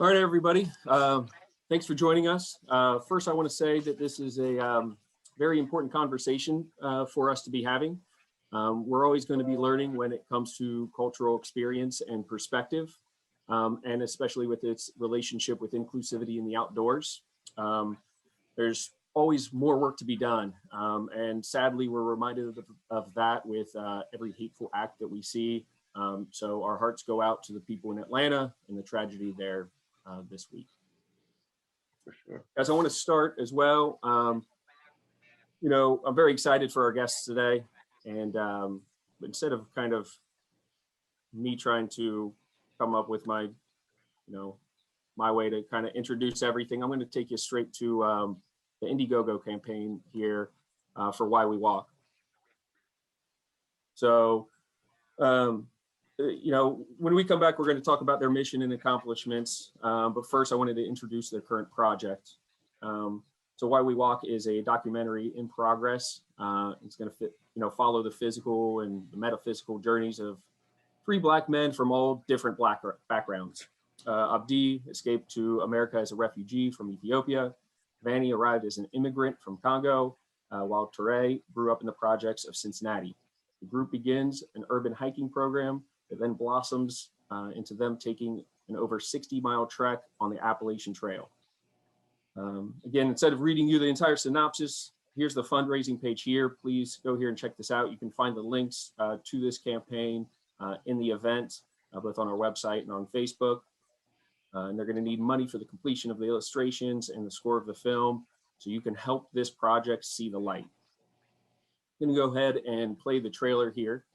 All right, everybody. Thanks for joining us. First, I want to say that this is a very important conversation for us to be having. We're always going to be learning when it comes to cultural experience and perspective, and especially with its relationship with inclusivity in the outdoors. There's always more work to be done. And sadly, we're reminded of that with every hateful act that we see. So our hearts go out to the people in Atlanta and the tragedy there this week. For sure. As I want to start as well, you know, I'm very excited for our guests today. And instead of kind of me trying to come up with my, my way to kind of introduce everything, I'm going to take you straight to the Indiegogo campaign here for Why We Walk. So, when we come back, we're going to talk about their mission and accomplishments. But first, I wanted to introduce their current project. So Why We Walk is a documentary in progress. It's going to follow the physical and the metaphysical journeys of 3 Black men from all different Black backgrounds. Abdi escaped to America as a refugee from Ethiopia. Vanny arrived as an immigrant from Congo, while Touré grew up in the projects of Cincinnati. The group begins an urban hiking program that then blossoms into them taking an over 60-mile trek on the Appalachian Trail. Again, instead of reading you the entire synopsis, here's the fundraising page here. Please go here and check this out. You can find the links to this campaign in the event, both on our website and on Facebook. And they're going to need money for the completion of the illustrations and the score of the film, so you can help this project see the light. I'm going to go ahead and play the trailer here.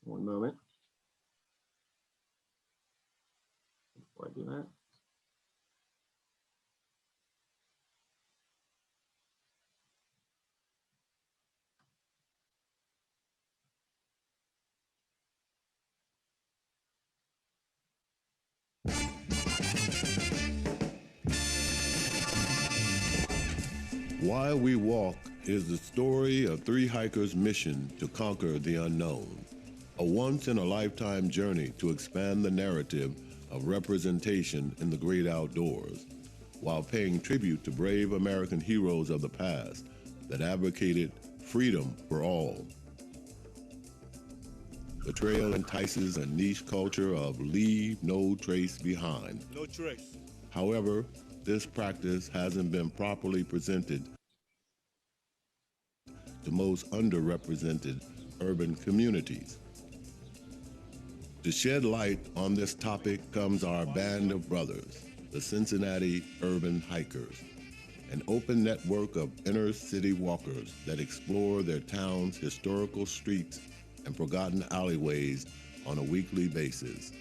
One moment. Before I do that. Why We Walk is the story of 3 hikers' mission to conquer the unknown, a once-in-a-lifetime journey to expand the narrative of representation in the great outdoors, while paying tribute to brave American heroes of the past that advocated freedom for all. The trail entices a niche culture of leave no trace behind. No trace. However, this practice hasn't been properly presented to most underrepresented urban communities. To shed light on this topic comes our band of brothers, the Cincinnati Urban Hikers, an open network of inner city walkers that explore their town's historical streets and forgotten alleyways on a weekly basis.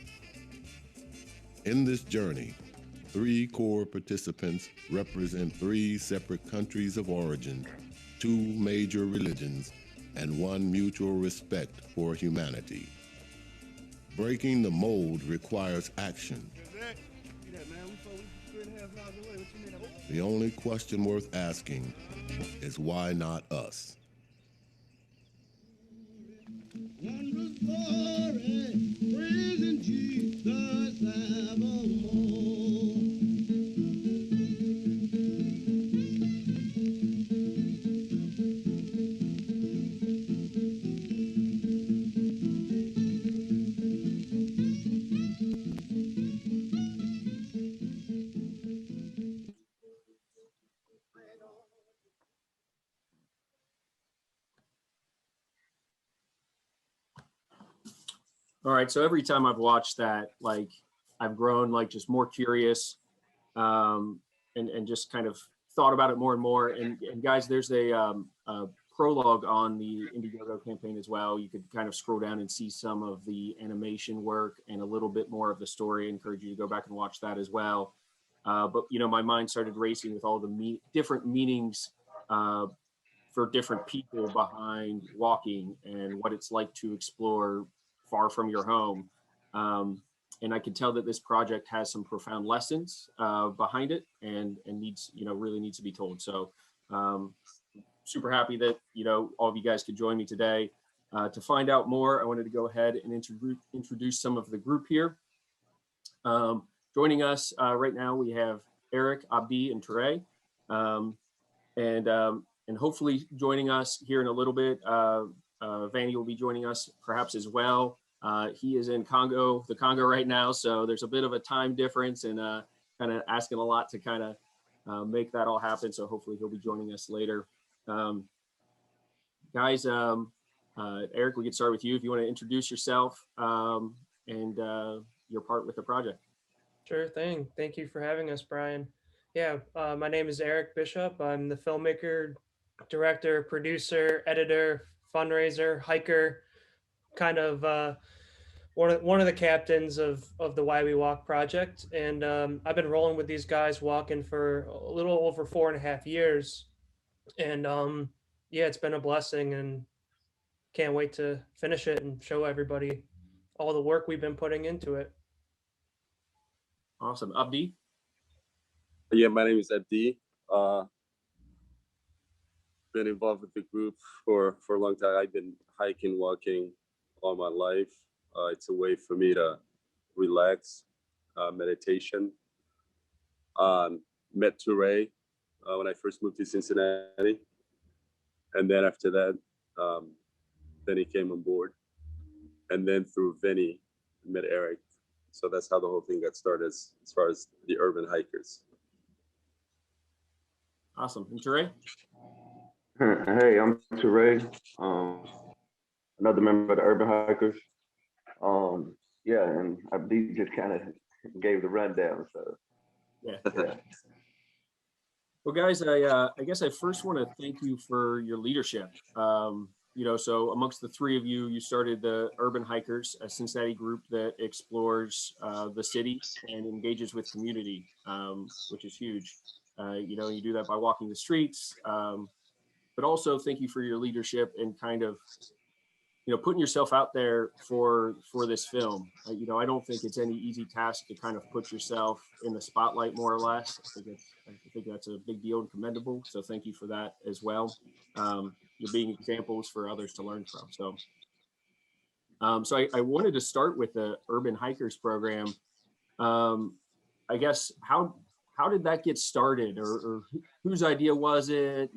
In this journey, 3 core participants represent 3 separate countries of origin, 2 major religions, and 1 mutual respect for humanity. Breaking the mold requires action. The only question worth asking is why not us? All right, so every time I've watched that, like, I've grown like just more curious, and just kind of thought about it more and more. And guys, there's a prologue on the Indiegogo campaign as well. You could kind of scroll down and see some of the animation work and a little bit more of the story. I encourage you to go back and watch that as well. But my mind started racing with all the different meanings for different people behind walking and what it's like to explore far from your home. And I can tell that this project has some profound lessons behind it and needs, really needs to be told. So super happy that, all of you guys could join me today. To find out more, I wanted to go ahead and introduce some of the group here. Joining us right now, we have Eric, Abdi, and Touré. And hopefully joining us here in a little bit, Vanny will be joining us perhaps as well. He is in the Congo right now, so there's a bit of a time difference and kind of asking a lot to kind of make that all happen. So hopefully he'll be joining us later. Guys, Eric, we can start with you if you want to introduce yourself and your part with the project. Sure thing. Thank you for having us, Bryan. Yeah, my name is Eric Bishop. I'm the filmmaker, director, producer, editor, fundraiser, hiker, kind of one of the captains of the Why We Walk project. And I've been rolling with these guys walking for a little over 4.5 years. And yeah, it's been a blessing and can't wait to finish it and show everybody all the work we've been putting into it. Awesome. Abdi? Yeah, my name is Abdi. Been involved with the group for a long time. I've been hiking, walking all my life. It's a way for me to relax, meditation. Met Touré when I first moved to Cincinnati. And then after that, Vanny came on board. And then through Vanny, I met Eric. So that's how the whole thing got started as far as the Urban Hikers. Awesome. And Touré? Hey, I'm Touré, another member of the Urban Hikers. Yeah, and I believe just kind of gave the rundown. So Yeah. Well, guys, I guess I first want to thank you for your leadership. So amongst the three of you, you started the Urban Hikers, a Cincinnati group that explores the city and engages with community, which is huge. You do that by walking the streets, but also thank you for your leadership and kind of, putting yourself out there for this film. I don't think it's any easy task to kind of put yourself in the spotlight, more or less. I think that's a big deal and commendable. So thank you for that as well. You're being examples for others to learn from. So I wanted to start with the Urban Hikers program. I guess how did that get started, or whose idea was it?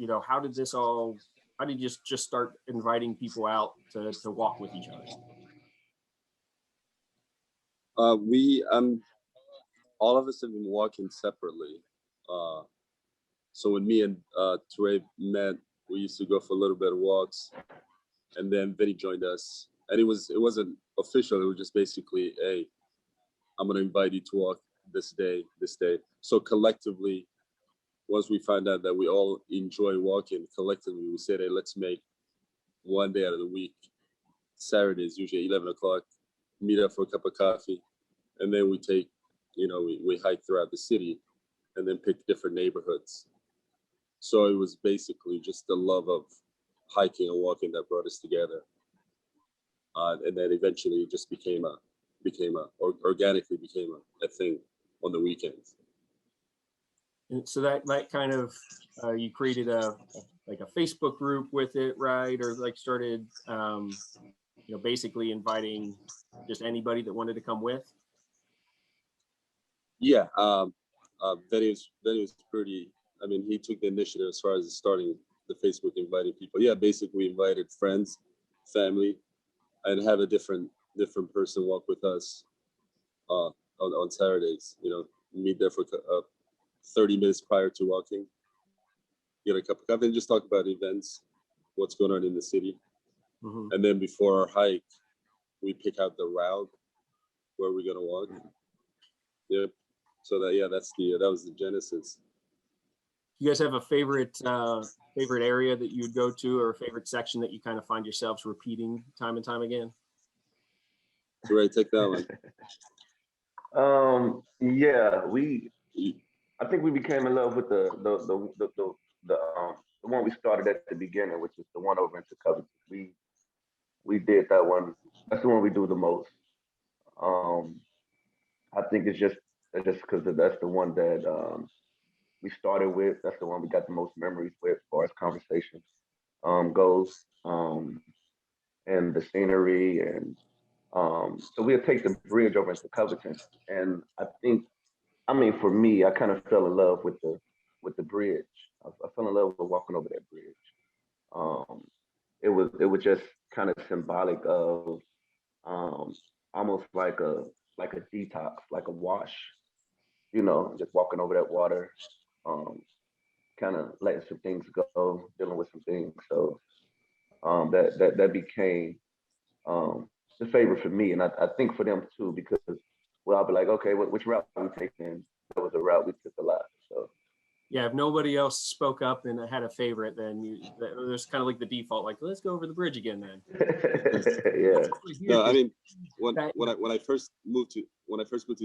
How did you just start inviting people out to walk with each other? All of us have been walking separately. So when me and Touré met, we used to go for a little bit of walks, and then Vanny joined us. And it wasn't official. It was just basically, hey, I'm gonna invite you to walk this day. So collectively, once we found out that we all enjoy walking, collectively we said, hey, let's make one day out of the week, Saturdays, usually 11 o'clock, meet up for a cup of coffee, and then we take, we hike throughout the city, and then pick different neighborhoods. So it was basically just the love of hiking and walking that brought us together, and then eventually it just organically became a thing on the weekends. And so that kind of you created a Facebook group with it, right? Or started basically inviting just anybody that wanted to come with. Yeah, Vanny was pretty. I mean, he took the initiative as far as starting the Facebook, inviting people. Yeah, basically we invited friends, family, and have a different person walk with us on Saturdays. Meet there for 30 minutes prior to walking, get a cup of coffee, and just talk about events, what's going on in the city. Mm-hmm. And then before our hike, we pick out the route where we're gonna walk. Yep. So that was the genesis. You guys have a favorite area that you would go to, or a favorite section that you kind of find yourselves repeating time and time again? Touré, take that one. Yeah, I think we became in love with the one we started at the beginning, which is the one over into Covington. We did that one. That's the one we do the most. I think it's just because that's the one that we started with. That's the one we got the most memories with, as far as conversation goes, and the scenery and So we'll take the bridge over into Covington, and I mean, for me, I kind of fell in love with the bridge. I fell in love with walking over that bridge. Um, it was just kind of symbolic of almost like a detox, like a wash, just walking over that water, kind of letting some things go, dealing with some things. So that became the favorite for me, and I think for them too, because well, I'll be like, okay, which route are we taking? That was the route we took a lot. So Yeah, if nobody else spoke up and had a favorite, then there's kind of like the default, like let's go over the bridge again then. yeah. No, I mean, when I first moved to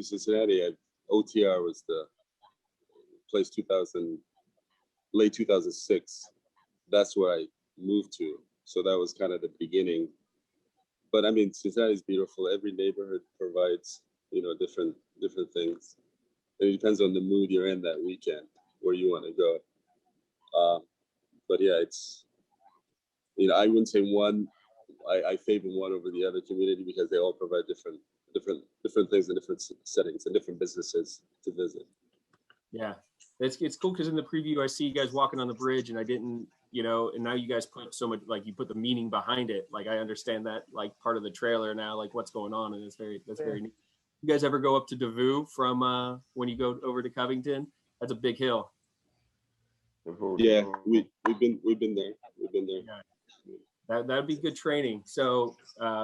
Cincinnati, OTR was the place late 2006. That's where I moved to. So that was kind of the beginning. But I mean, Cincinnati is beautiful. Every neighborhood provides, different things. It depends on the mood you're in that weekend, where you want to go. But yeah, it's, I wouldn't say I favor one over the other community because they all provide different things in different settings and different businesses to visit. Yeah, it's cool because in the preview I see you guys walking on the bridge, and I didn't, and now you guys put so much, like you put the meaning behind it. Like I understand that, like part of the trailer now, like what's going on, and that's very neat. You guys ever go up to Davao from when you go over to Covington? That's a big hill. Yeah, we've been there. Yeah. That'd be good training. So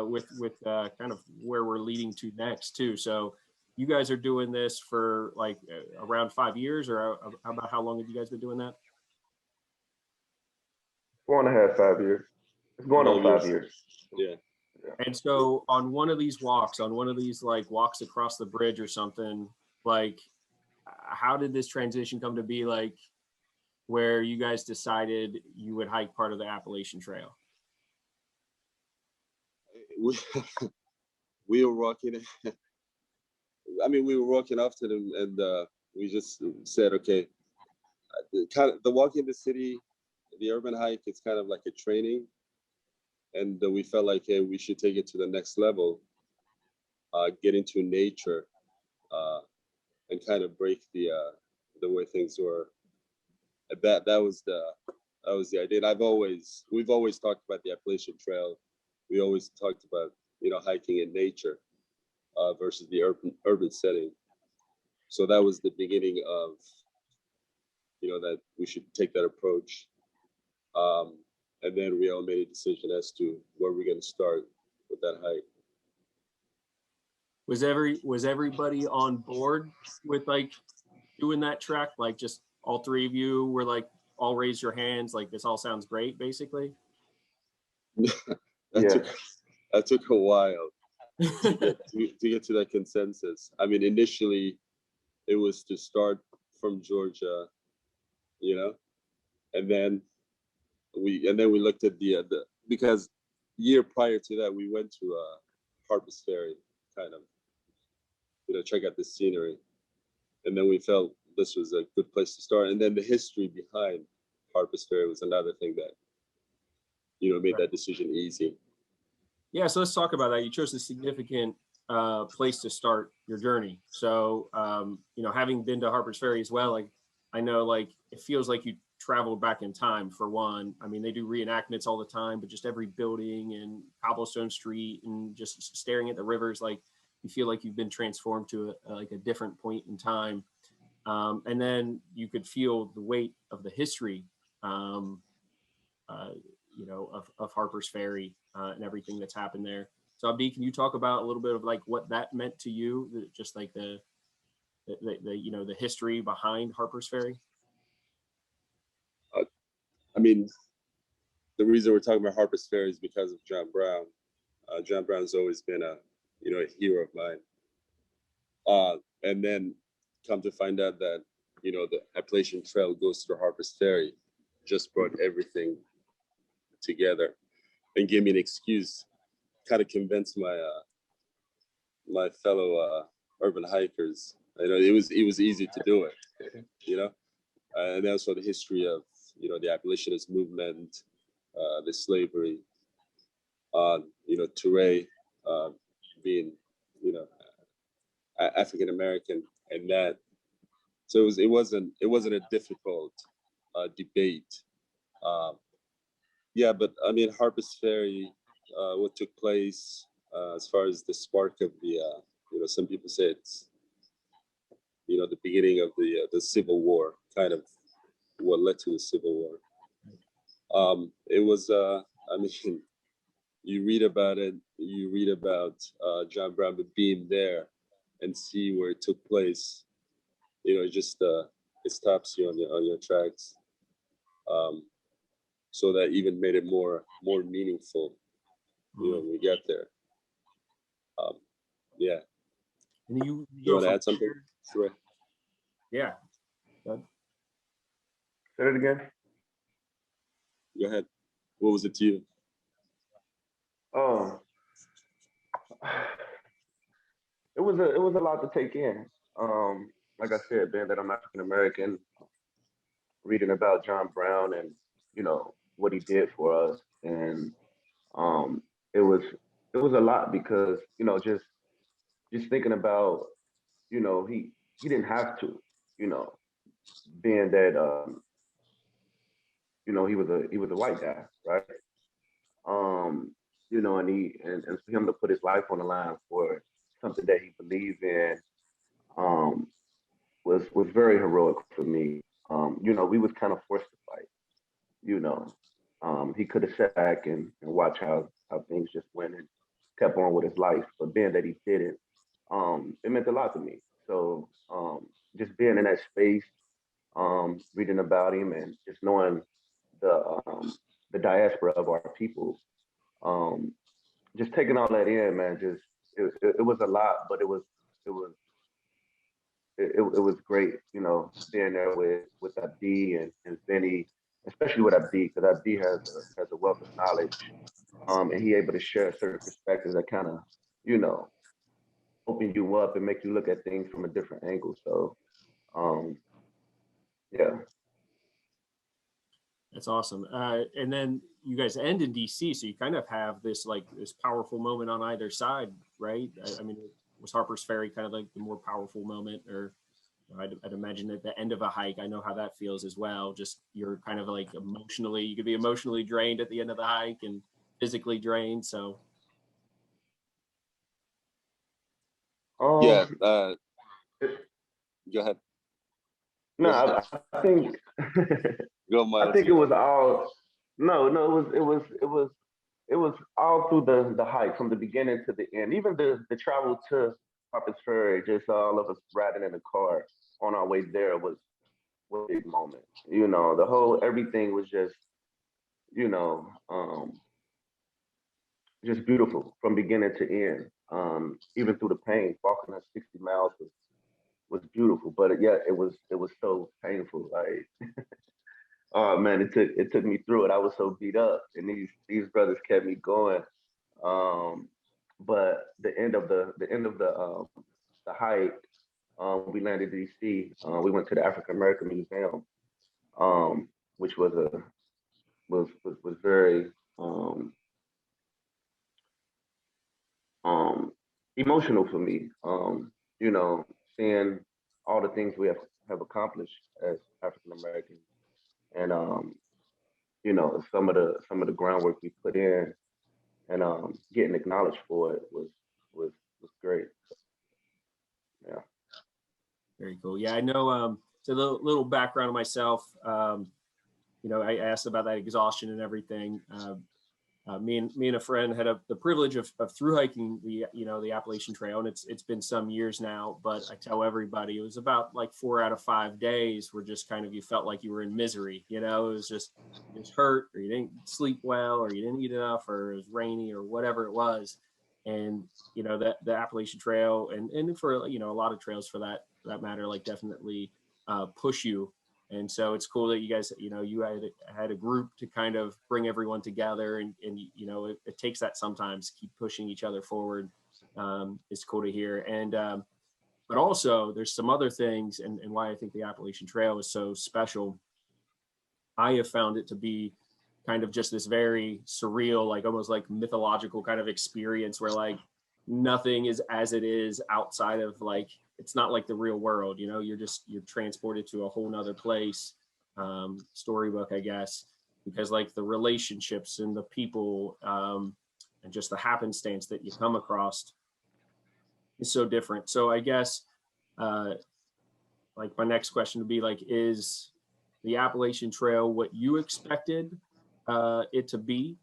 with kind of where we're leading to next too. So you guys are doing this for like around 5 years, or about how long have you guys been doing that? 4.5, 5 years. It's going on 5 years. Yeah. And so on one of these walks, like walks across the bridge or something, like how did this transition come to be, like where you guys decided you would hike part of the Appalachian Trail? We were walking. I mean, we were walking after them, and we just said, okay, the walk in the city, the urban hike, it's kind of like a training, and we felt like, hey, we should take it to the next level, get into nature, and kind of break the way things were. That was the idea. And we've always talked about the Appalachian Trail. We always talked about hiking in nature versus the urban setting. So that was the beginning of that we should take that approach. And then we all made a decision as to where we're going to start with that hike. Was everybody on board with like doing that trek? Like just all three of you were like, all raise your hands, like this all sounds great, basically? That took a while to get to that consensus. I mean, initially it was to start from Georgia, and then we looked at the because year prior to that we went to Harpers Ferry, kind of check out the scenery, and then we felt this was a good place to start. And then the history behind Harpers Ferry was another thing that made that decision easy. Yeah, so let's talk about that. You chose a significant place to start your journey. So having been to Harpers Ferry as well, like I know, like it feels like you traveled back in time for one. I mean, they do reenactments all the time, but just every building and cobblestone street and just staring at the rivers, like you feel like you've been transformed to a different point in time. And then you could feel the weight of the history, of Harpers Ferry and everything that's happened there. So Abdi, can you talk about a little bit of like what that meant to you, just like the history behind Harpers Ferry? I mean, the reason we're talking about Harpers Ferry is because of John Brown. John Brown's always been a hero of mine. And then come to find out that, the Appalachian Trail goes through Harpers Ferry, just brought everything together and gave me an excuse, kind of convinced my fellow urban hikers. It was easy to do it, and also the history of, the abolitionist movement, the slavery, Touré being African American, and that. So it wasn't a difficult debate. Yeah, but I mean, Harpers Ferry, what took place as far as the spark of the, some people say it's, the beginning of the Civil War, kind of what led to the Civil War. It was, I mean, you read about it, you read about John Brown, but being there and see where it took place, it just it stops you on your tracks. So that even made it more meaningful, when we get there. Yeah. And you want to add something? Sure. Yeah. Good. Say it again. Go ahead. What was it to you? Oh, it was a lot to take in. Like I said, being that I'm African American, reading about John Brown and what he did for us, and it was a lot because just thinking about he didn't have to, being that he was a white guy, right? And for him to put his life on the line for something that he believed in, was very heroic for me. We was kind of forced to fight. He could have sat back and watched how things just went and kept on with his life, but being that he didn't, it meant a lot to me. So just being in that space, reading about him and just knowing the diaspora of our people, just taking all that in, man. Just it was a lot, but it was great, being there with Abdi and Vanny, especially with Abdi, because Abdi has a wealth of knowledge, and he able to share certain perspectives that kind of, open you up and make you look at things from a different angle. So, yeah. That's awesome. And then you guys end in DC, so you kind of have this powerful moment on either side, right? I mean, was Harper's Ferry kind of like the more powerful moment, or I'd imagine at the end of a hike, I know how that feels as well. Just you're kind of like emotionally, you could be emotionally drained at the end of the hike and physically drained. So. Yeah. Go ahead. No, I think I think it was all it was all through the hike from the beginning to the end. Even the travel to Harpers Ferry, just all of us riding in the car on our way there was a big moment. The whole everything was just beautiful from beginning to end. Even through the pain, walking that 60 miles was beautiful, but yeah, it was so painful. Like, oh man, it took me through it. I was so beat up, and these brothers kept me going. But the end of the hike, we landed in D.C. We went to the African American Museum, which was very emotional for me. Seeing all the things we have accomplished as African Americans, and some of the groundwork we put in, and getting acknowledged for it was great. Yeah. Very cool. Yeah, I know. So the little background of myself. I asked about that exhaustion and everything. Me and a friend had the privilege of through hiking the Appalachian Trail, and it's been some years now. But I tell everybody it was about like 4 out of 5 days were just kind of, you felt like you were in misery. It was just hurt, or you didn't sleep well, or you didn't eat enough, or it was rainy, or whatever it was. And that the Appalachian Trail and for a lot of trails for that matter, like definitely push you. And so it's cool that you guys, you had a group to kind of bring everyone together, and it takes that sometimes, keep pushing each other forward. It's cool to hear. And but also there's some other things, and why I think the Appalachian Trail is so special. I have found it to be kind of just this very surreal, like almost like mythological kind of experience where like nothing is as it is outside of like it's not like the real world, you know, you're transported to a whole nother place, storybook, I guess, because like the relationships and the people, and just the happenstance that you come across is so different. So I guess, like my next question would be like, is the Appalachian Trail what you expected it to be,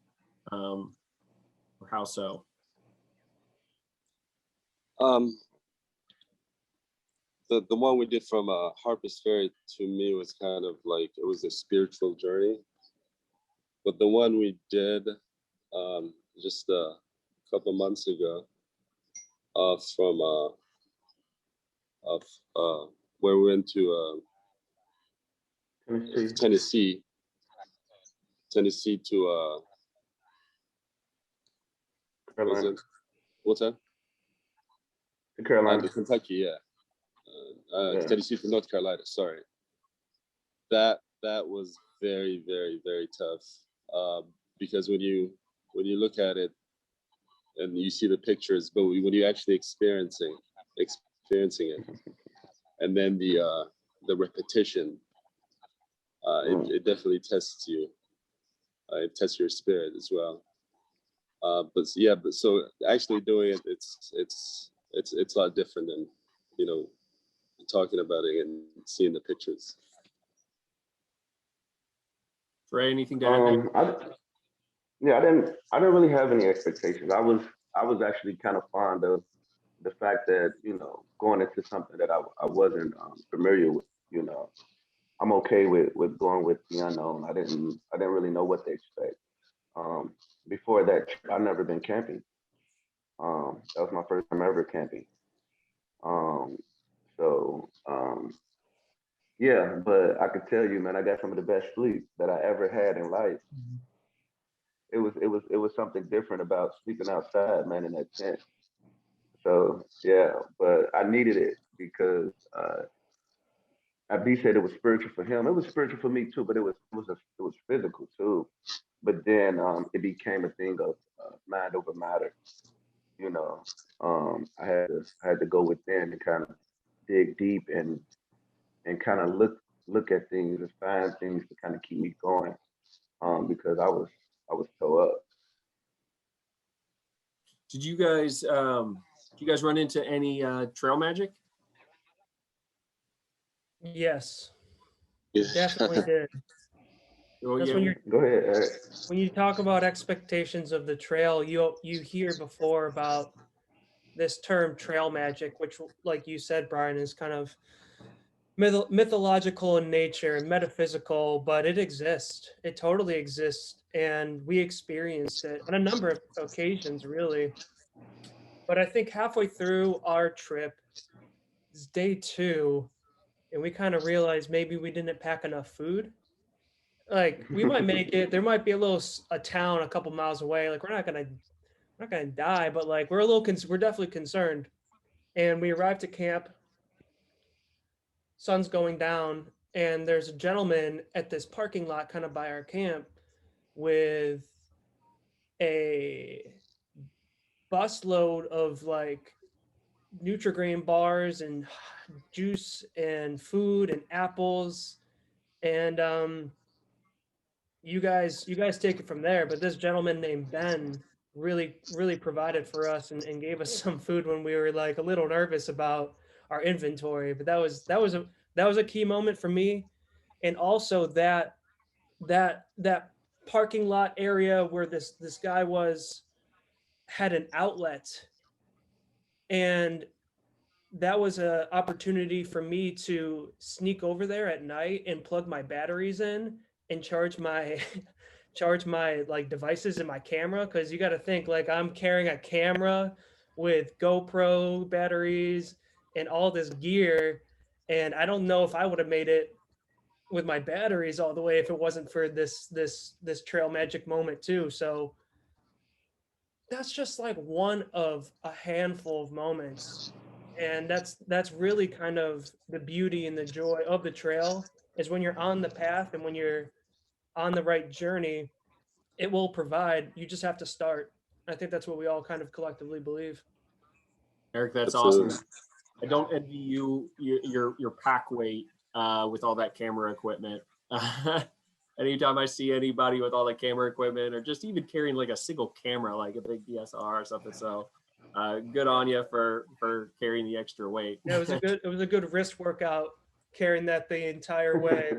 or how so? The one we did from Harpers Ferry, to me, was kind of like, it was a spiritual journey. But the one we did just a couple months ago, from where we went to Tennessee. Tennessee to Carolina. what's that? Carolina. To Kentucky, yeah. Yeah. Tennessee to North Carolina. Sorry. That was very, very, very tough, because when you look at it and you see the pictures, but when you actually experiencing it, and then the repetition, it definitely tests you. It tests your spirit as well. But so actually doing it, it's a lot different than, you know, talking about it and seeing the pictures. Ray, anything to add? I didn't really have any expectations. I was actually kind of fond of the fact that, you know, going into something that I wasn't familiar with, you know, I'm okay with going with the unknown. I didn't really know what to expect. Before that trip, I'd never been camping. That was my first time ever camping. So yeah, but I could tell you, man, I got some of the best sleep that I ever had in life. It was something different about sleeping outside, man, in that tent. So yeah, but I needed it because Abdi said it was spiritual for him. It was spiritual for me too, but it was physical too. But then it became a thing of mind over matter. You know, I had to go within and kind of dig deep and kind of look at things and find things to kind of keep me going, because I was toe up. Did you guys run into any trail magic? Yes, Yeah. definitely did. Oh, That's yeah. when you're Go ahead, Eric. when you talk about expectations of the trail, you hear before about this term trail magic, which, like you said, Bryan, is kind of mythological in nature and metaphysical, but it exists. It totally exists, and we experienced it on a number of occasions, really. But I think halfway through our trip, it's day 2, and we kind of realized maybe we didn't pack enough food. Like, we might make it. There might be a town a couple miles away. Like, we're not gonna die, but like we're definitely concerned. And we arrived at camp. Sun's going down, and there's a gentleman at this parking lot, kind of by our camp, with a busload of like Nutri-Grain bars and juice and food and apples, and you guys take it from there. But this gentleman named Ben really provided for us and gave us some food when we were like a little nervous about our inventory. But that was a key moment for me. And also that parking lot area where this guy had an outlet, and that was an opportunity for me to sneak over there at night and plug my batteries in and charge my charge my like devices in my camera, because you got to think, like, I'm carrying a camera with GoPro batteries and all this gear, and I don't know if I would have made it with my batteries all the way if it wasn't for this trail magic moment too. So that's just like one of a handful of moments, and that's really kind of the beauty and the joy of the trail, is when you're on the path and when you're on the right journey, it will provide. You just have to start. I think that's what we all kind of collectively believe. Eric, that's Absolutely. awesome. I don't envy your pack weight with all that camera equipment. Anytime I see anybody with all that camera equipment, or just even carrying like a single camera, like a big DSLR or something, so good on you for carrying the extra weight. Yeah, it was a good wrist workout carrying that the entire way.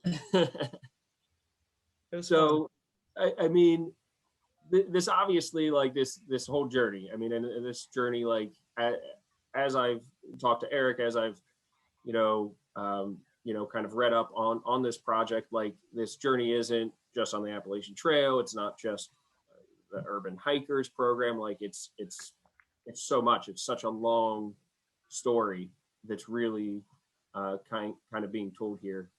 It was fun. So, I mean, this obviously, like this whole journey. I mean, and this journey, like as I've talked to Eric, as I've kind of read up on this project, like this journey isn't just on the Appalachian Trail. It's not just the Urban Hikers program. Like it's so much. It's such a long story that's really kind of being told here.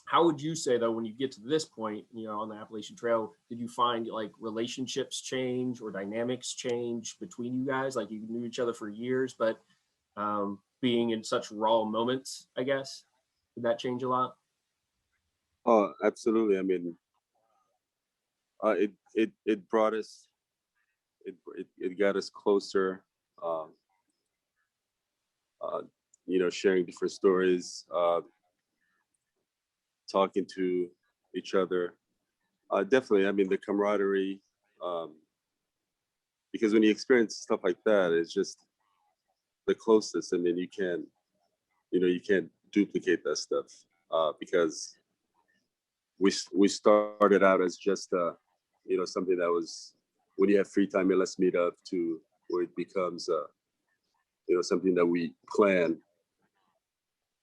How would you say, though, when you get to this point, on the Appalachian Trail, did you find like relationships change or dynamics change between you guys? Like you knew each other for years, but being in such raw moments, I guess, did that change a lot? Oh, absolutely. I mean, it brought us, it got us closer. Sharing different stories, talking to each other. Definitely, I mean, the camaraderie, because when you experience stuff like that, it's just the closest. I mean, you can't duplicate that stuff because we started out as just something that was, when you have free time, let's meet up, to where it becomes something that we plan,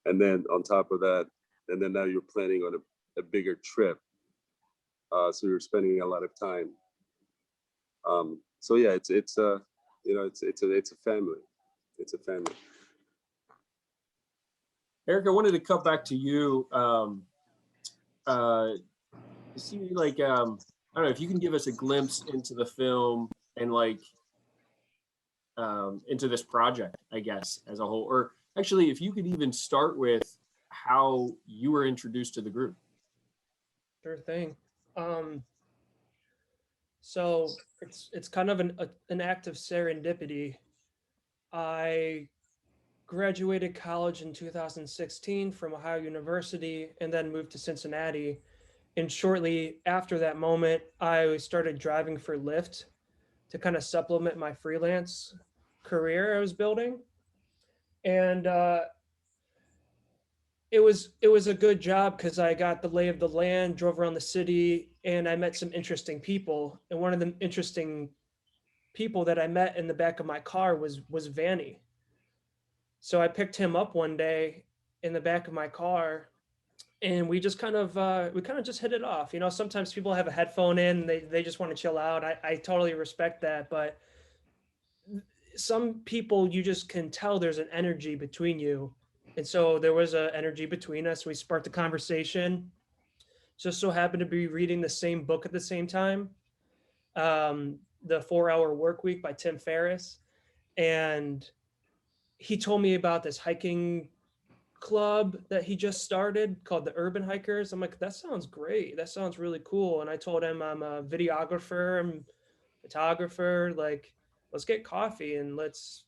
and then on top of that, and then now you're planning on a bigger trip, so you're spending a lot of time. So yeah, it's a family. It's a family. Eric, I wanted to come back to you. See, like, I don't know if you can give us a glimpse into the film and like into this project, I guess, as a whole, or actually, if you could even start with how you were introduced to the group. Sure thing. So it's kind of an act of serendipity. I graduated college in 2016 from Ohio University and then moved to Cincinnati. And shortly after that moment, I started driving for Lyft to kind of supplement my freelance career I was building. And it was a good job because I got the lay of the land, drove around the city, and I met some interesting people. And one of the interesting people that I met in the back of my car was Vanny. So I picked him up one day in the back of my car, and we just kind of just hit it off. Sometimes people have a headphone in, they just want to chill out. I totally respect that, but some people, you just can tell there's an energy between you. And so there was an energy between us. We sparked a conversation. Just so happened to be reading the same book at the same time, The 4-Hour Work Week by Tim Ferriss. And he told me about this hiking club that he just started called the Urban Hikers. I'm like, that sounds great. That sounds really cool. And I told him I'm a videographer, I'm a photographer. Like, let's get coffee and let's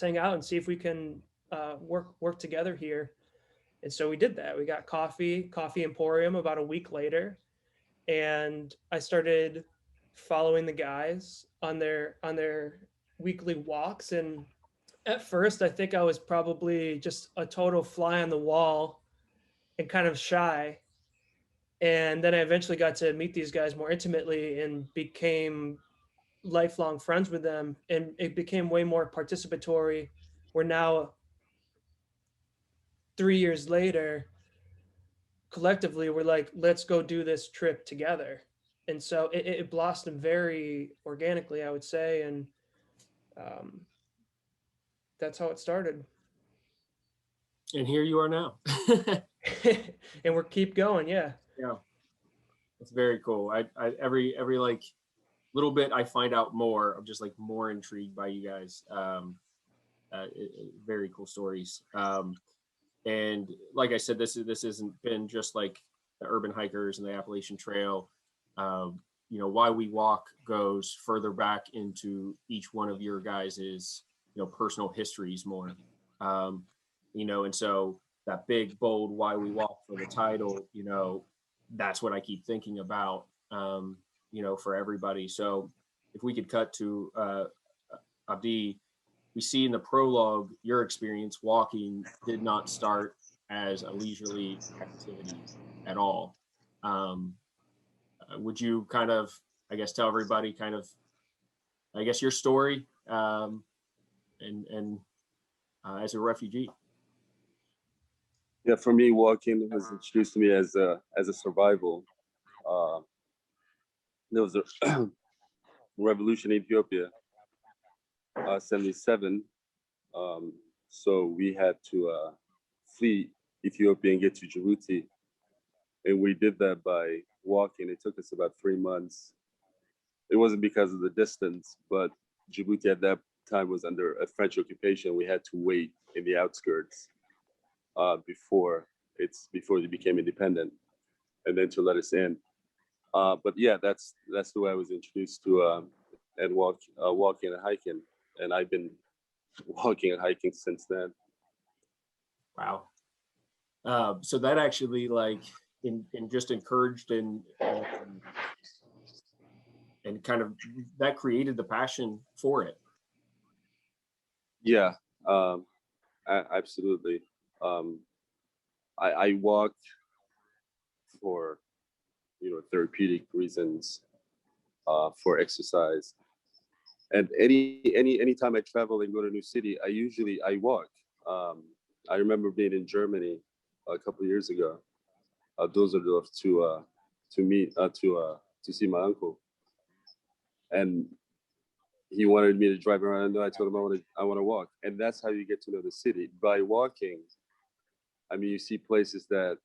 hang out and see if we can work together here. And so we did that. We got Coffee Emporium about a week later, and I started following the guys on their weekly walks. And at first, I think I was probably just a total fly on the wall and kind of shy. And then I eventually got to meet these guys more intimately and became lifelong friends with them. And it became way more participatory. We're now 3 years later, collectively, we're like, let's go do this trip together. And so it blossomed very organically, I would say. And that's how it started. And here you are now. And we're keep going. Yeah. Yeah, it's very cool. I every like little bit I find out more. I'm just like more intrigued by you guys. Very cool stories. And like I said, this hasn't been just like the Urban Hikers and the Appalachian Trail. Why We Walk goes further back into each one of your guys's personal histories more. And so that big, bold "Why We Walk" for the title, that's what I keep thinking about, for everybody. So if we could cut to Abdi, we see in the prologue, your experience walking did not start as a leisurely activity at all. Would you kind of, tell everybody your story, and as a refugee? Yeah, for me, walking was introduced to me as a survival. There was a revolution in Ethiopia, 77. So we had to flee Ethiopia and get to Djibouti. And we did that by walking. It took us about 3 months. It wasn't because of the distance, but Djibouti at that time was under a French occupation. We had to wait in the outskirts before they became independent, and then to let us in. But yeah, that's the way I was introduced to walking and hiking, and I've been walking and hiking since then. Wow. So that actually just encouraged and kind of that created the passion for it. Yeah, absolutely. I walk for therapeutic reasons, for exercise, and any time I travel and go to a new city, I walk. I remember being in Germany a couple of years ago, Dusseldorf, to see my uncle, and he wanted me to drive around. I told him I want to walk, and that's how you get to know the city, by walking. I mean, you see places that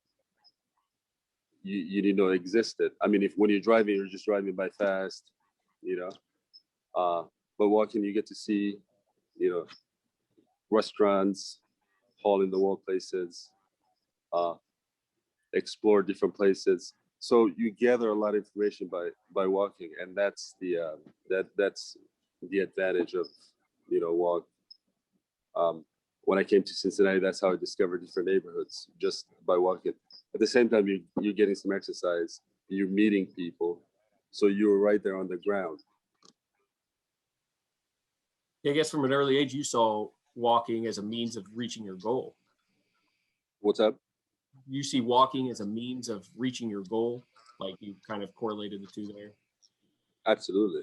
you didn't know existed. I mean, when you're driving, you're just driving by fast, but walking, you get to see, restaurants, hole in the wall places, explore different places. So you gather a lot of information by walking, and that's the advantage of walk. When I came to Cincinnati, that's how I discovered different neighborhoods, just by walking. At the same time, you're getting some exercise, you're meeting people, so you're right there on the ground. I guess from an early age, you saw walking as a means of reaching your goal. What's up? You see walking as a means of reaching your goal, like you kind of correlated the two there. Absolutely,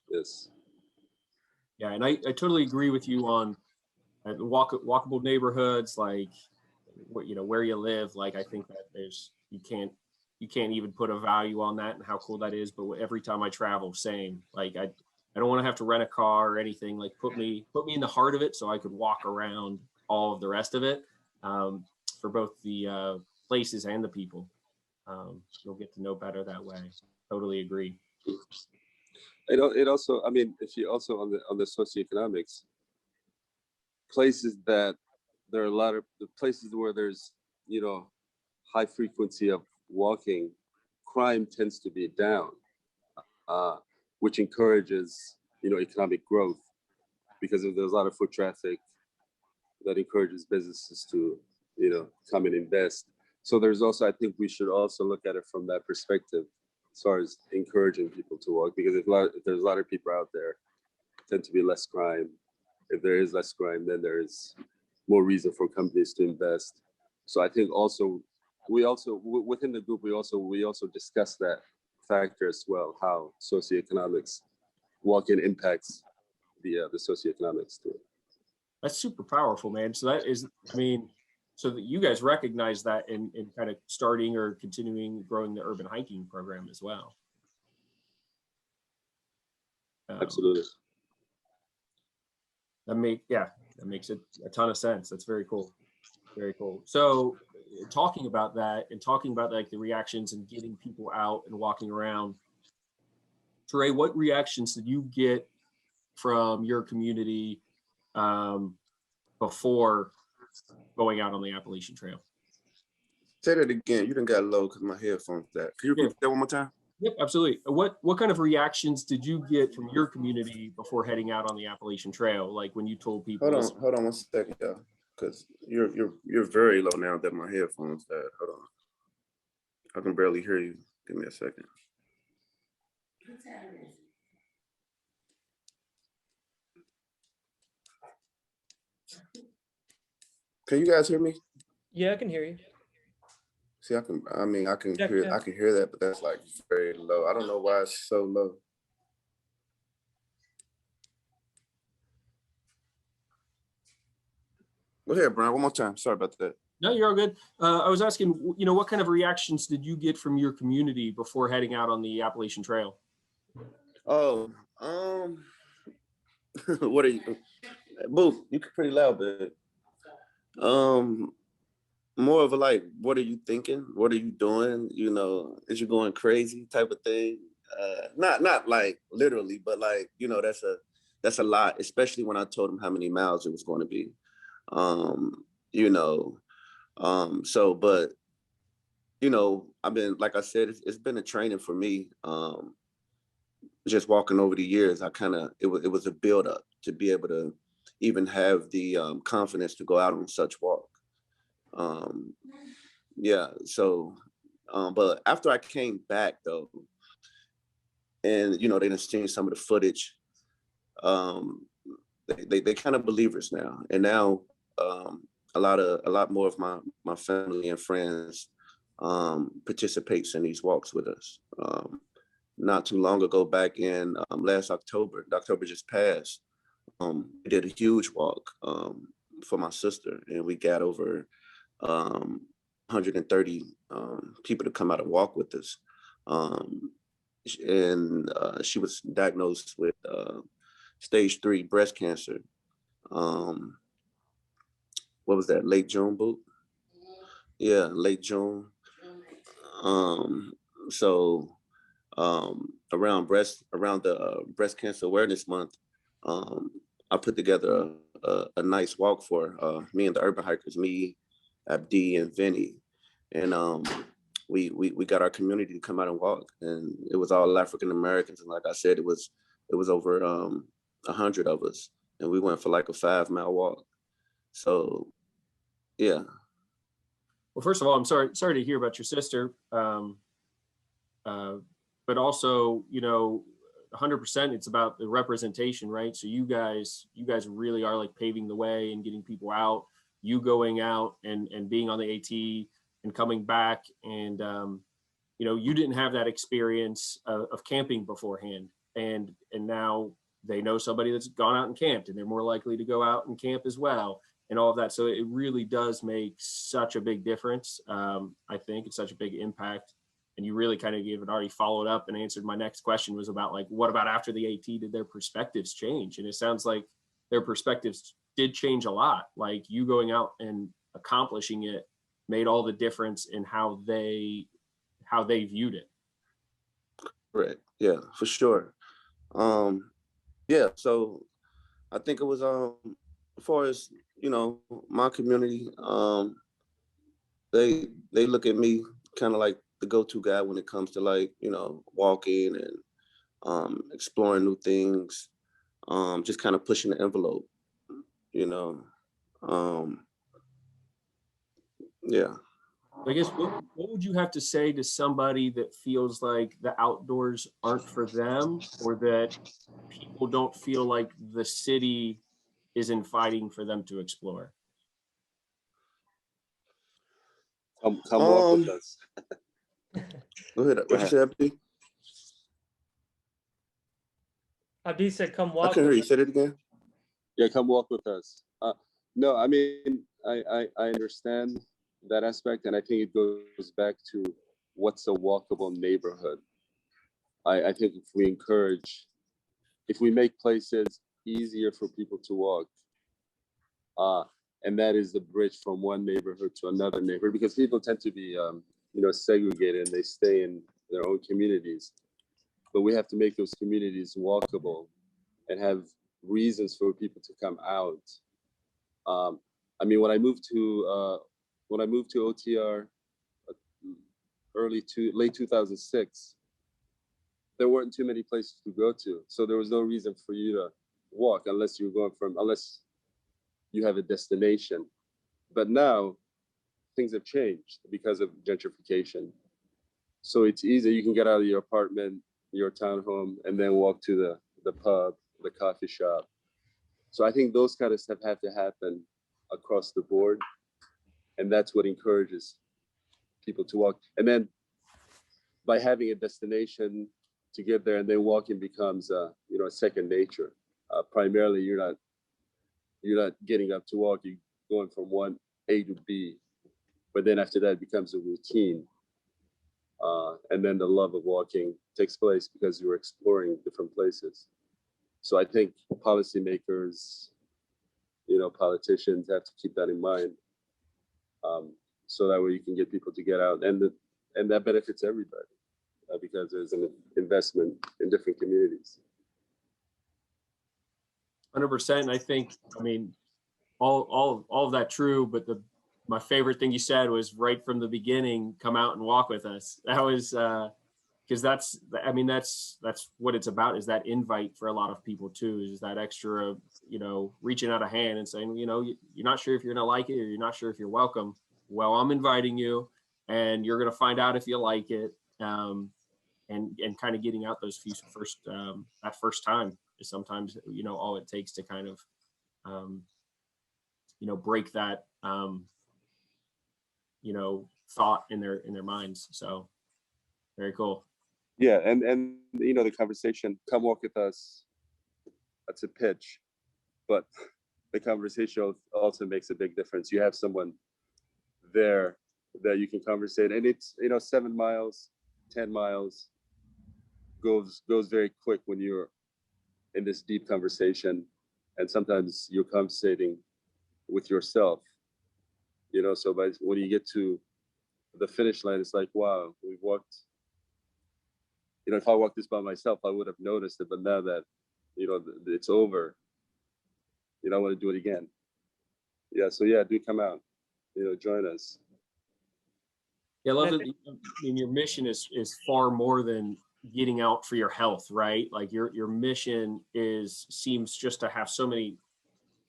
yes. Yeah, and I totally agree with you on walkable neighborhoods, like where you live. Like I think that you can't even put a value on that and how cool that is. But every time I travel, same. Like I don't want to have to rent a car or anything. Like put me in the heart of it so I could walk around all of the rest of it, for both the places and the people. You'll get to know better that way. Totally agree. It also, I mean, if you also on the socioeconomics, places that there are a lot of the places where there's high frequency of walking, crime tends to be down, which encourages economic growth, because if there's a lot of foot traffic, that encourages businesses to come and invest. So there's also, I think we should also look at it from that perspective, as far as encouraging people to walk, because if there's a lot of people out there, tend to be less crime. If there is less crime, then there is more reason for companies to invest. So I think we also within the group, we also discuss that factor as well, how socioeconomics walking impacts the socioeconomics too. That's super powerful, man. So that is, so that you guys recognize that in kind of starting or continuing growing the urban hiking program as well. Absolutely. That makes a ton of sense. That's very cool. Very cool. So talking about that and talking about like the reactions and getting people out and walking around, Touré, what reactions did you get from your community before going out on the Appalachian Trail? Say that again. You done got low because my headphones died. Can you repeat that one more time? Yep, absolutely. What kind of reactions did you get from your community before heading out on the Appalachian Trail? Like when you told people, listen, Hold on one second, y'all, because you're very low now that my headphones died. Hold on, I can barely hear you. Give me a second. Can you guys hear me? Yeah, I can hear you. See, I can Check, hear, check. I can hear that, but that's like very low. I don't know why it's so low. Go ahead, Brian, one more time. Sorry about that. no, you're all good. I was asking, what kind of reactions did you get from your community before heading out on the Appalachian Trail? Oh, what are you? Boo, you pretty loud, but more of a like, what are you thinking? What are you doing? Is you going crazy type of thing? Not like literally, but like, that's a lot, especially when I told him how many miles it was going to be. But I've been, like I said, it's been a training for me. Just walking over the years, it was a build up to be able to even have the confidence to go out on such walk. But after I came back though, and they done seen some of the footage, they kind of believers now, and now a lot more of my family and friends participates in these walks with us. Not too long ago, back in last October, the October just passed, we did a huge walk for my sister, and we got over 130 people to come out and walk with us. She was diagnosed with stage 3 breast cancer. What was that, late June, Boo? Yeah, late June. Around the breast cancer awareness month, I put together a nice walk for me and the Urban Hikers, me, Abdi, and Vanny, and we got our community to come out and walk, and it was all African Americans, and like I said, it was over 100 of us, and we went for like a 5-mile walk. So, yeah. Well, first of all, I'm sorry to hear about your sister. But also, 100%, it's about the representation, right? So you guys really are like paving the way and getting people out, you going out and being on the AT and coming back. And, you didn't have that experience of camping beforehand. And now they know somebody that's gone out and camped, and they're more likely to go out and camp as well, and all of that. So it really does make such a big difference. I think it's such a big impact. And you really kind of already followed up and answered my next question, was about like, what about after the AT? Did their perspectives change? And it sounds like their perspectives did change a lot. Like you going out and accomplishing it made all the difference in how they viewed it. Right. Yeah, for sure. Yeah. So I think it was as far as my community, they look at me kind of like the go-to guy when it comes to like walking and exploring new things, just kind of pushing the envelope, yeah. I guess what would you have to say to somebody that feels like the outdoors aren't for them, or that people don't feel like the city is inviting for them to explore? Come walk with us. Go ahead. What you said, Abdi? Abdi said, "Come I walk." couldn't hear you. Say it again. Yeah, come walk with us. No, I mean, I understand that aspect, and I think it goes back to what's a walkable neighborhood. I think if we make places easier for people to walk, and that is the bridge from one neighborhood to another neighborhood, because people tend to be, segregated, and they stay in their own communities. But we have to make those communities walkable and have reasons for people to come out. I mean, when I moved to OTR, late 2006, there weren't too many places to go to. So there was no reason for you to walk unless you have a destination. But now things have changed because of gentrification. So it's easy. You can get out of your apartment, your townhome, and then walk to the pub, the coffee shop. So I think those kind of stuff have to happen across the board. And that's what encourages people to walk. And then by having a destination to get there, and then walking becomes a second nature. Primarily, you're not getting up to walk. You're going from one A to B, but then after that, it becomes a routine. And then the love of walking takes place because you're exploring different places. So I think policymakers, politicians have to keep that in mind. So that way you can get people to get out, and that benefits everybody because there's an investment in different communities. 100%. I think, all of that true, but my favorite thing you said was right from the beginning, come out and walk with us. That was because that's what it's about, is that invite for a lot of people too, is that extra, reaching out a hand and saying, you're not sure if you're gonna like it, or you're not sure if you're welcome. Well, I'm inviting you, and you're gonna find out if you like it. And kind of getting out those that first time is sometimes all it takes to kind of break that thought in their minds. So very cool. Yeah, and the conversation, come walk with us, that's a pitch, but the conversation also makes a big difference. You have someone there that you can conversate, and it's 7 miles, 10 miles goes very quick when you're in this deep conversation, and sometimes you're conversating with yourself, so when you get to the finish line, it's like, wow, we've walked, if I walked this by myself, I would have noticed it, but now that it's over, I want to do it again. Yeah, so yeah, do come out, join us. Yeah, I love that. Your mission is far more than getting out for your health, right? Like your mission seems just to have so many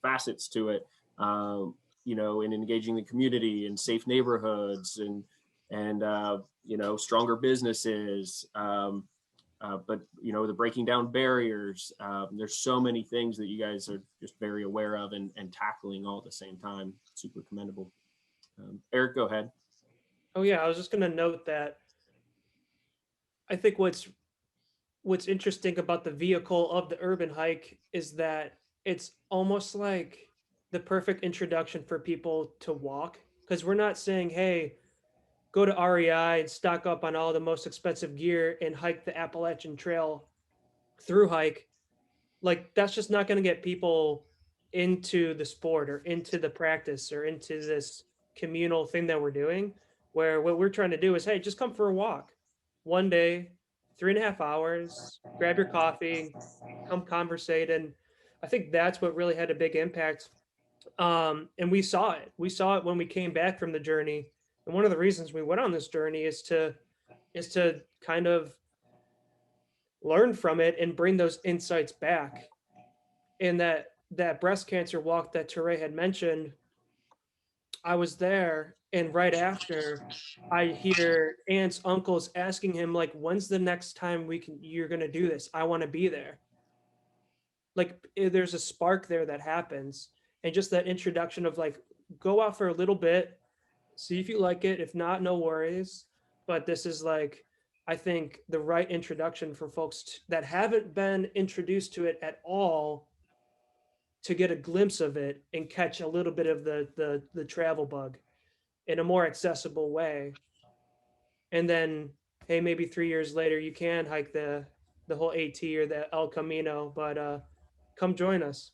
facets to it, in engaging the community and safe neighborhoods and stronger businesses, but the breaking down barriers. There's so many things that you guys are just very aware of and tackling all at the same time. Super commendable. Eric, go ahead. Oh yeah, I was just going to note that I think what's interesting about the vehicle of the urban hike is that it's almost like the perfect introduction for people to walk, because we're not saying, hey, go to REI and stock up on all the most expensive gear and hike the Appalachian Trail through hike. Like, that's just not going to get people into the sport or into the practice or into this communal thing that we're doing, where what we're trying to do is, hey, just come for a walk one day, 3.5 hours, grab your coffee, come conversate. And I think that's what really had a big impact. And we saw it when we came back from the journey. And one of the reasons we went on this journey is to kind of learn from it and bring those insights back. And that breast cancer walk that Touré had mentioned, I was there, and right after, I hear aunts, uncles asking him, like, when's the next time you're gonna do this? I want to be there. Like, there's a spark there that happens, and just that introduction of, like, go out for a little bit, see if you like it. If not, no worries. But this is, like, I think, the right introduction for folks that haven't been introduced to it at all, to get a glimpse of it and catch a little bit of the travel bug in a more accessible way. And then, hey, maybe 3 years later, you can hike the whole AT or the El Camino, but come join us.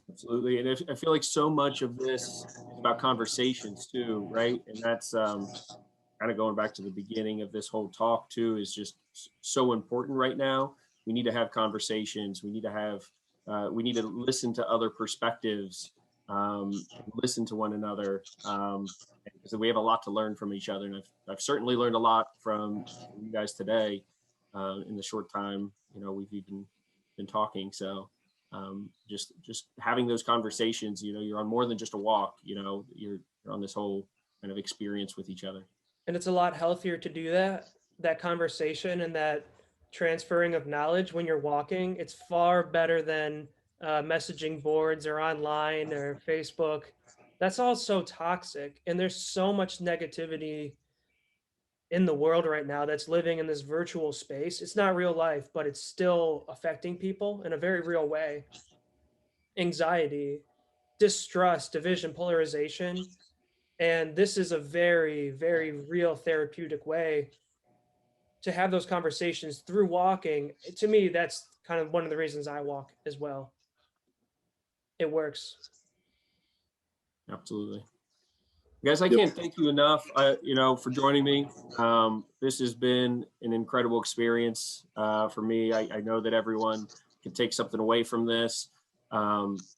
Absolutely. And I feel like so much of this is about conversations too, right? And that's kind of going back to the beginning of this whole talk too, is just so important right now. We need to have conversations. We need to listen to other perspectives. listen to one another, because we have a lot to learn from each other. And I've certainly learned a lot from you guys today in the short time, we've even been talking. So just having those conversations, you're on more than just a walk, you're on this whole kind of experience with each other. And it's a lot healthier to do that conversation and that transferring of knowledge when you're walking. It's far better than messaging boards or online or Facebook. That's all so toxic. And there's so much negativity in the world right now that's living in this virtual space. It's not real life, but it's still affecting people in a very real way. Anxiety, distrust, division, polarization. And this is a very, very real therapeutic way to have those conversations through walking. To me, that's kind of one of the reasons I walk as well. It works. Absolutely. Guys, I Yep. can't thank you enough, for joining me. This has been an incredible experience for me. I know that everyone can take something away from this.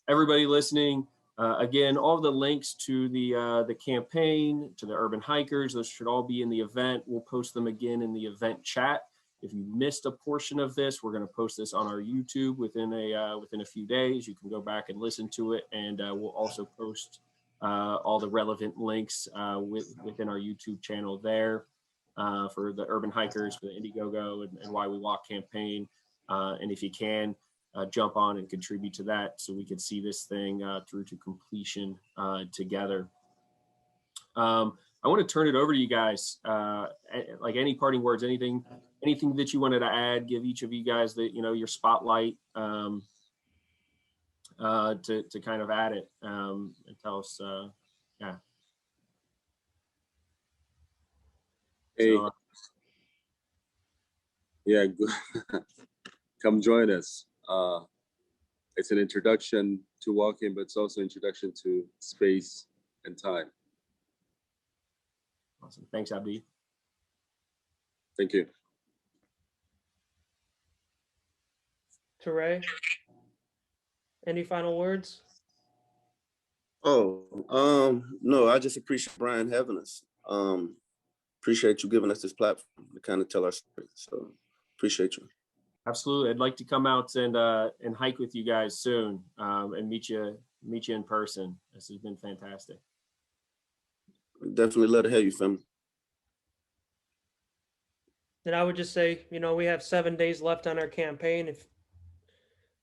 Everybody listening, again, all the links to the campaign, to the Urban Hikers, those should all be in the event. We'll post them again in the event chat. If you missed a portion of this, we're going to post this on our YouTube within a few days. You can go back and listen to it, and we'll also post all the relevant links within our YouTube channel there for the Urban Hikers, for the Indiegogo and Why We Walk campaign. And if you can, jump on and contribute to that so we can see this thing through to completion together. I want to turn it over to you guys. Like any parting words, anything that you wanted to add, give each of you guys your spotlight. To kind of add it and tell us, yeah. Hey, So, yeah, come join us. It's an introduction to walking, but it's also an introduction to space and time. awesome. Thanks, Abdi. Thank you. Touré, any final words? No, I just appreciate Bryan having us. Appreciate you giving us this platform to kind of tell our story. So appreciate you. Absolutely. I'd like to come out and hike with you guys soon and meet you in person. This has been fantastic. Definitely love to have you, fam. And I would just say, we have 7 days left on our campaign. If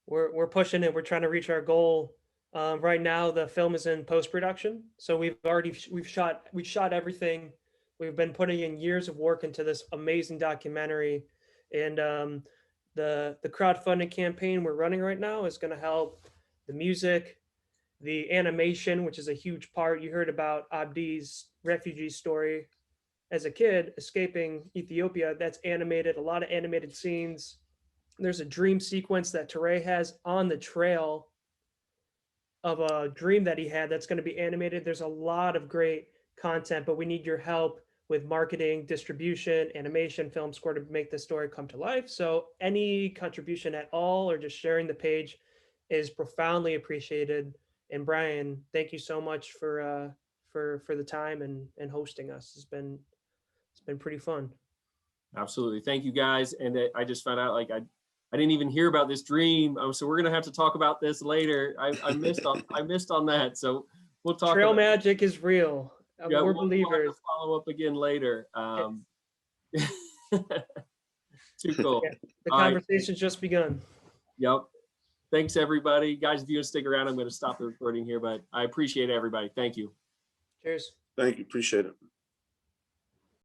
we're pushing it, we're trying to reach our goal. Right now, the film is in post-production, so we've shot everything. We've been putting in years of work into this amazing documentary, and the crowdfunding campaign we're running right now is going to help the music, the animation, which is a huge part. You heard about Abdi's refugee story as a kid escaping Ethiopia. That's animated, a lot of animated scenes. There's a dream sequence that Touré has on the trail of a dream that he had that's going to be animated. There's a lot of great content, but we need your help with marketing, distribution, animation, film score to make the story come to life. So any contribution at all or just sharing the page is profoundly appreciated. And Bryan, thank you so much for the time and hosting us. It's been pretty fun. Absolutely. Thank you guys. And I just found out I didn't even hear about this dream. So we're gonna have to talk about this later. I missed on that. So we'll talk. Trail magic is real. Yeah, We're we'll believers. have to follow up again later. Too cool. Yeah, the conversation's just begun. Yep. Thanks, everybody. Guys, if you want to stick around, I'm going to stop the recording here, but I appreciate everybody. Thank you. Cheers. Thank you. Appreciate it.